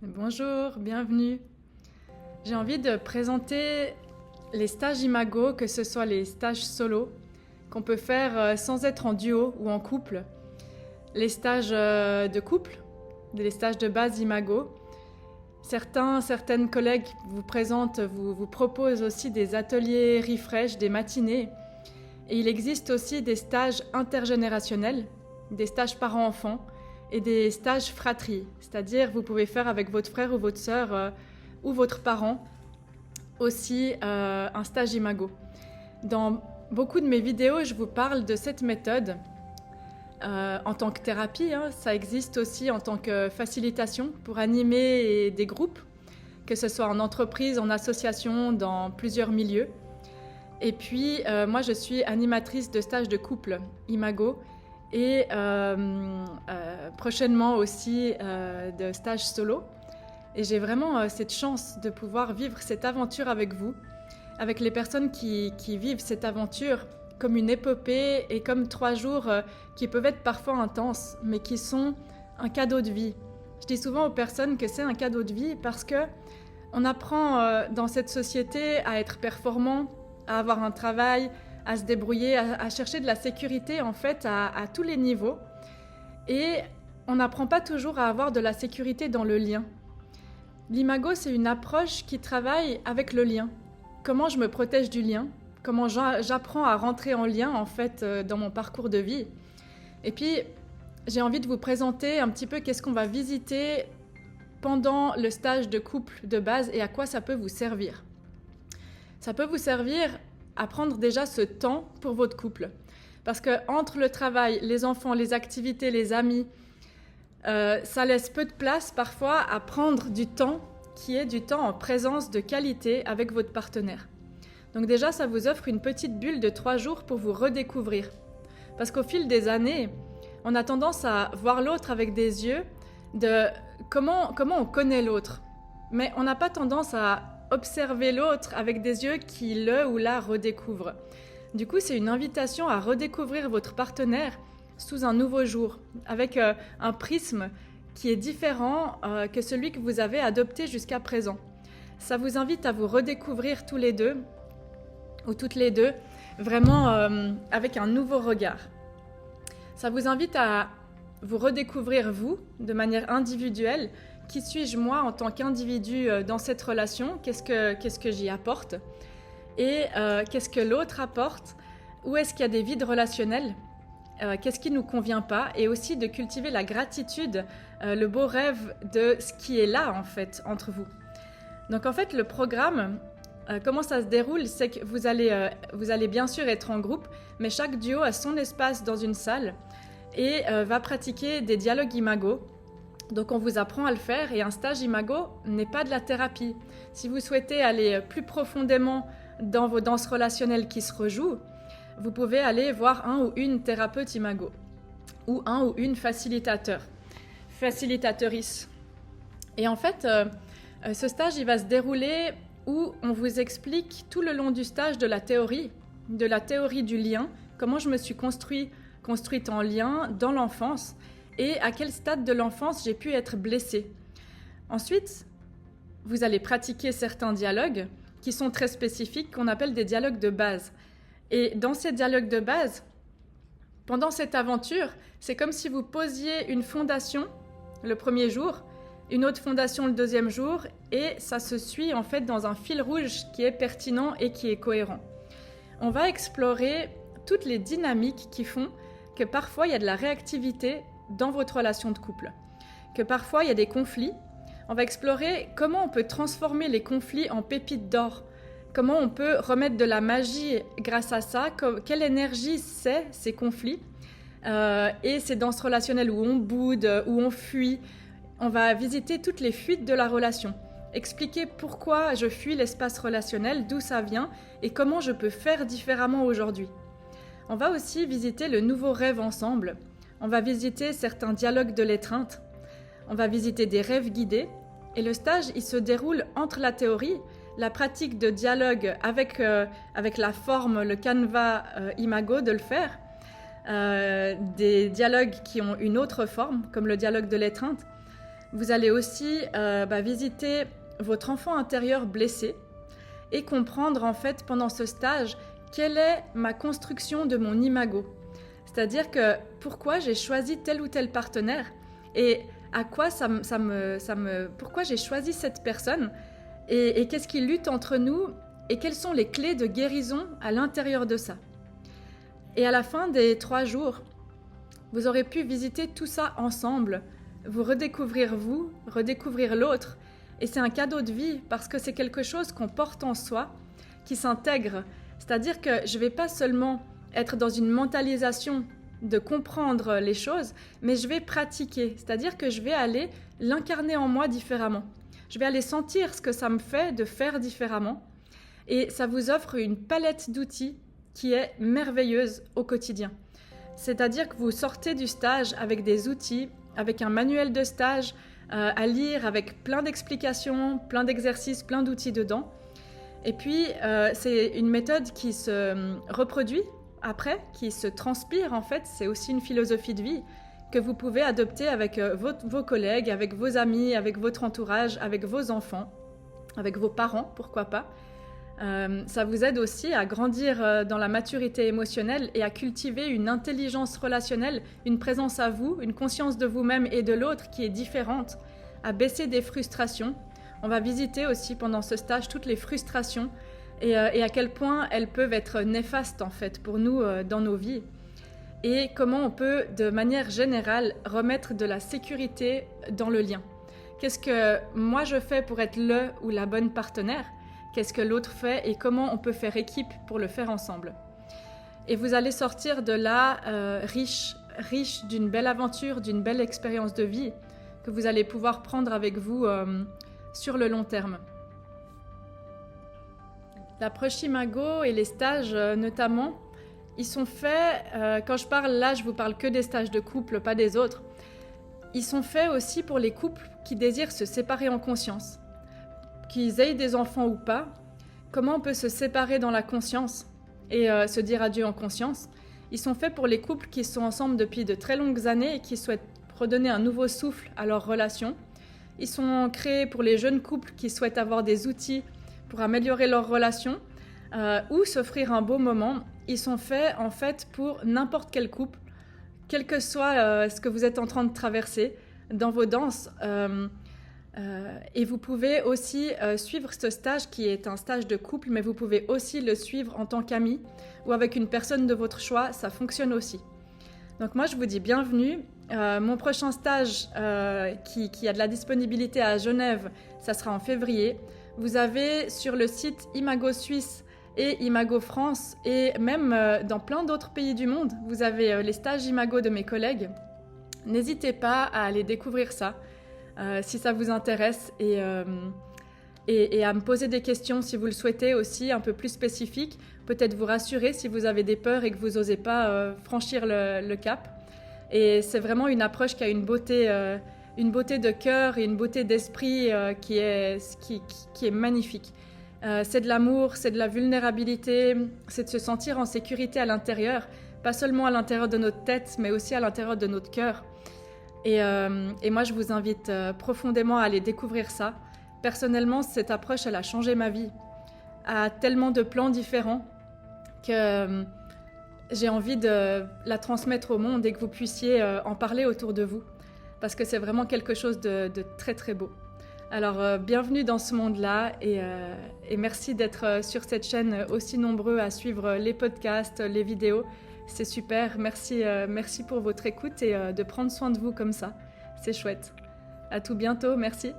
Bonjour, bienvenue. J'ai envie de présenter les stages Imago, que ce soit les stages solo, qu'on peut faire sans être en duo ou en couple, les stages de couple, les stages de base Imago. Certaines collègues vous proposent aussi des ateliers refresh, des matinées. Et il existe aussi des stages intergénérationnels, des stages parents-enfants et des stages fratrie. C'est-à-dire vous pouvez faire avec votre frère ou votre sœur ou votre parent aussi un stage Imago. Dans beaucoup de mes vidéos, je vous parle de cette méthode en tant que thérapie. Ça existe aussi en tant que facilitation pour animer des groupes, que ce soit en entreprise, en association, dans plusieurs milieux. Et puis, moi, je suis animatrice de stages de couple Imago et prochainement aussi de stages solo. Et j'ai vraiment cette chance de pouvoir vivre cette aventure avec vous, avec les personnes qui vivent cette aventure comme une épopée et comme 3 jours qui peuvent être parfois intenses, mais qui sont un cadeau de vie. Je dis souvent aux personnes que c'est un cadeau de vie parce que on apprend dans cette société à être performant, à avoir un travail, à se débrouiller, à chercher de la sécurité en fait à tous les niveaux. Et on n'apprend pas toujours à avoir de la sécurité dans le lien. L'imago, c'est une approche qui travaille avec le lien. Comment je me protège du lien? Comment j'apprends à rentrer en lien en fait dans mon parcours de vie? Et puis, j'ai envie de vous présenter un petit peu qu'est-ce qu'on va visiter pendant le stage de couple de base et à quoi ça peut vous servir. Ça peut vous servir à prendre déjà ce temps pour votre couple. Parce que entre le travail, les enfants, les activités, les amis, ça laisse peu de place parfois à prendre du temps qui est du temps en présence de qualité avec votre partenaire. Donc déjà, ça vous offre une petite bulle de 3 jours pour vous redécouvrir. Parce qu'au fil des années, on a tendance à voir l'autre avec des yeux de comment on connaît l'autre. Mais on n'a pas tendance à observer l'autre avec des yeux qui le ou la redécouvrent. Du coup, c'est une invitation à redécouvrir votre partenaire sous un nouveau jour, avec un prisme qui est différent que celui que vous avez adopté jusqu'à présent. Ça vous invite à vous redécouvrir tous les deux, ou toutes les deux, vraiment avec un nouveau regard. Ça vous invite à vous redécouvrir vous, de manière individuelle. Qui suis-je moi en tant qu'individu dans cette relation? Qu'est-ce que j'y apporte? Et qu'est-ce que l'autre apporte? Où est-ce qu'il y a des vides relationnels? Qu'est-ce qui ne nous convient pas? Et aussi de cultiver la gratitude, le beau rêve de ce qui est là en fait entre vous. Donc en fait le programme, comment ça se déroule, c'est que vous allez bien sûr être en groupe, mais chaque duo a son espace dans une salle et va pratiquer des dialogues Imago. Donc on vous apprend à le faire et un stage Imago n'est pas de la thérapie. Si vous souhaitez aller plus profondément dans vos danses relationnelles qui se rejouent, vous pouvez aller voir un ou une thérapeute Imago ou un ou une facilitatrice. Et en fait, ce stage il va se dérouler où on vous explique tout le long du stage de la théorie du lien, comment je me suis construite en lien dans l'enfance et à quel stade de l'enfance j'ai pu être blessée. Ensuite, vous allez pratiquer certains dialogues qui sont très spécifiques, qu'on appelle des dialogues de base. Et dans ces dialogues de base, pendant cette aventure, c'est comme si vous posiez une fondation le premier jour, une autre fondation le deuxième jour, et ça se suit en fait dans un fil rouge qui est pertinent et qui est cohérent. On va explorer toutes les dynamiques qui font que parfois il y a de la réactivité dans votre relation de couple, que parfois il y a des conflits. On va explorer comment on peut transformer les conflits en pépites d'or, comment on peut remettre de la magie grâce à ça, quelle énergie c'est ces conflits et ces danses relationnelles où on boude, où on fuit. On va visiter toutes les fuites de la relation, expliquer pourquoi je fuis l'espace relationnel, d'où ça vient et comment je peux faire différemment aujourd'hui. On va aussi visiter le nouveau rêve ensemble. On va visiter certains dialogues de l'étreinte. On va visiter des rêves guidés. Et le stage, il se déroule entre la théorie, la pratique de dialogue avec la forme, le canevas Imago de le faire, des dialogues qui ont une autre forme, comme le dialogue de l'étreinte, Vous allez aussi visiter votre enfant intérieur blessé et comprendre en fait pendant ce stage quelle est ma construction de mon imago. C'est-à-dire que pourquoi j'ai choisi tel ou tel partenaire et à quoi pourquoi j'ai choisi cette personne et qu'est-ce qui lutte entre nous et quelles sont les clés de guérison à l'intérieur de ça. Et à la fin des 3 jours, vous aurez pu visiter tout ça ensemble, vous, redécouvrir l'autre. Et c'est un cadeau de vie parce que c'est quelque chose qu'on porte en soi, qui s'intègre. C'est-à-dire que je ne vais pas seulement être dans une mentalisation de comprendre les choses, mais je vais pratiquer. C'est-à-dire que je vais aller l'incarner en moi différemment. Je vais aller sentir ce que ça me fait de faire différemment. Et ça vous offre une palette d'outils qui est merveilleuse au quotidien. C'est-à-dire que vous sortez du stage avec des outils, avec un manuel de stage à lire, avec plein d'explications, plein d'exercices, plein d'outils dedans. Et puis, c'est une méthode qui se reproduit après, qui se transpire en fait. C'est aussi une philosophie de vie que vous pouvez adopter avec vos collègues, avec vos amis, avec votre entourage, avec vos enfants, avec vos parents, pourquoi pas. Ça vous aide aussi à grandir dans la maturité émotionnelle et à cultiver une intelligence relationnelle, une présence à vous, une conscience de vous-même et de l'autre qui est différente, à baisser des frustrations. On va visiter aussi pendant ce stage toutes les frustrations et à quel point elles peuvent être néfastes en fait pour nous dans nos vies et comment on peut de manière générale remettre de la sécurité dans le lien. Qu'est-ce que moi je fais pour être le ou la bonne partenaire ? Qu'est-ce que l'autre fait et comment on peut faire équipe pour le faire ensemble. Et vous allez sortir de là riche d'une belle aventure, d'une belle expérience de vie que vous allez pouvoir prendre avec vous sur le long terme. L'approche Imago et les stages notamment, ils sont faits, quand je parle là, je vous parle que des stages de couple, pas des autres. Ils sont faits aussi pour les couples qui désirent se séparer en conscience. Qu'ils aient des enfants ou pas, comment on peut se séparer dans la conscience et se dire adieu en conscience. Ils sont faits pour les couples qui sont ensemble depuis de très longues années et qui souhaitent redonner un nouveau souffle à leur relation. Ils sont créés pour les jeunes couples qui souhaitent avoir des outils pour améliorer leur relation ou s'offrir un beau moment. Ils sont faits en fait pour n'importe quel couple, quel que soit ce que vous êtes en train de traverser dans vos danses. Et vous pouvez aussi suivre ce stage qui est un stage de couple, mais vous pouvez aussi le suivre en tant qu'ami ou avec une personne de votre choix, ça fonctionne aussi. Donc moi je vous dis bienvenue. Mon prochain stage qui a de la disponibilité à Genève, ça sera en février. Vous avez sur le site Imago Suisse et Imago France et même dans plein d'autres pays du monde, vous avez les stages Imago de mes collègues. N'hésitez pas à aller découvrir ça. Si ça vous intéresse et à me poser des questions si vous le souhaitez aussi, un peu plus spécifiques, peut-être vous rassurer si vous avez des peurs et que vous n'osez pas franchir le cap. Et c'est vraiment une approche qui a une beauté de cœur et une beauté d'esprit qui est magnifique. C'est de l'amour, c'est de la vulnérabilité, c'est de se sentir en sécurité à l'intérieur, pas seulement à l'intérieur de notre tête, mais aussi à l'intérieur de notre cœur. Et moi, je vous invite profondément à aller découvrir ça. Personnellement, cette approche, elle a changé ma vie à tellement de plans différents que j'ai envie de la transmettre au monde et que vous puissiez en parler autour de vous. Parce que c'est vraiment quelque chose de très, très beau. Alors, bienvenue dans ce monde-là et merci d'être sur cette chaîne aussi nombreux à suivre les podcasts, les vidéos. C'est super, merci pour votre écoute et de prendre soin de vous comme ça. C'est chouette. À tout bientôt, merci.